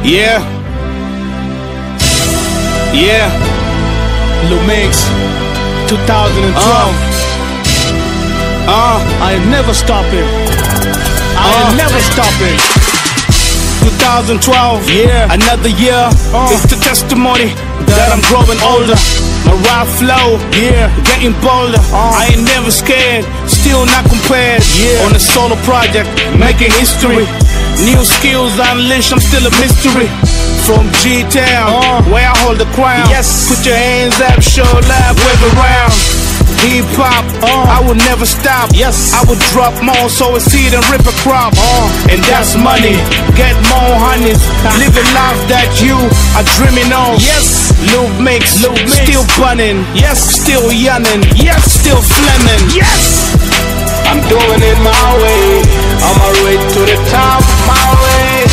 Yeah. Lil Mix, 2012. I ain't never stopping. I ain't never stopping. 2012, another year. It's the testimony that I'm growing older. My rap flow, getting bolder. I ain't never scared, still not compared. On a solo project, making history. New skills unleashed, I'm still a mystery. From G-Town, where I hold the crown. Put your hands up, show love, wave around. Hip-hop, I will never stop. I will drop more, sow a seed and rip a crop. And that's money, get more honeys. Living life that you are dreaming of. Lil Mix, still bunning. Still yawning. Still fleming. I'm doing it my way. On my way to the top, my way.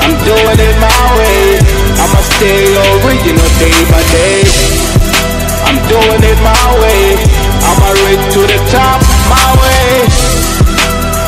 I'm doing it my way. I'ma stay original day by day. I'm doing it my way. I'ma reach to the top my way.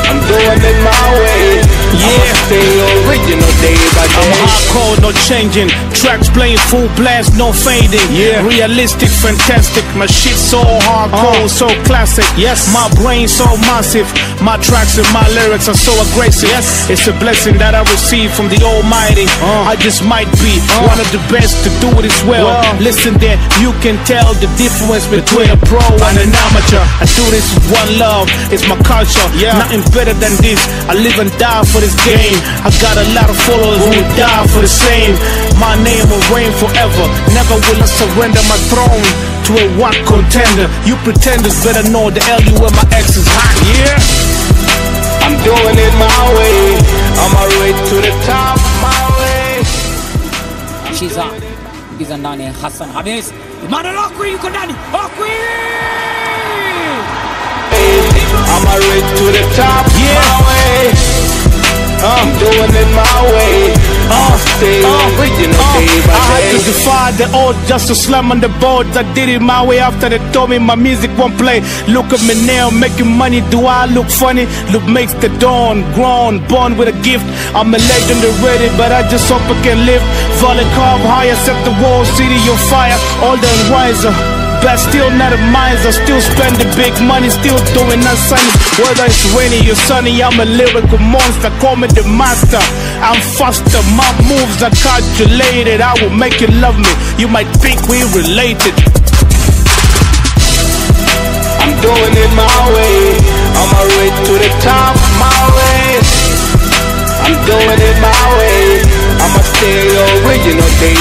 I'm doing it my way. I'ma stay original day by day. I'm hardcore, no changing. Tracks playing full blast, no fading. Realistic, fantastic. My shit so hardcore, so classic. My brain so massive. My tracks and my lyrics are so aggressive. It's a blessing that I receive from the Almighty. I just might be one of the best to do it as well. Listen there, you can tell the difference between a pro and an amateur. I do this with one love, it's my culture. Nothing better than this. I live and die for this game. I got a lot of followers who will die for the same. My name will reign forever. Never will I surrender my throne to a one contender. You pretenders better know the L you where my ex is hot. I'm doing it my way. On my way to the top, my way. She's up. Giza ndani Hassan Hamis. Emmanuel Okwir yuko ndani. Okwir! On my way to the top, my way. I'm doing it my way. Stay original day by day. I had to defy the odds just to slam on the boards. I did it my way after they told me my music won't play. Look at me now, making money. Do I look funny? Look makes the dawn, grown, born with a gift. I'm a legend already, but I just hope I can live. Falling carve higher, set the wall, city on fire, older and wiser. But still not a miser, still spending big money, still doing that sunny. Whether it's rainy or sunny, I'm a lyrical monster, call me the master. I'm faster, my moves are calculated. I will make you love me, you might think we related. I'm doing it my way, on my way to the top, my way. I'm doing it my way, I'ma stay original day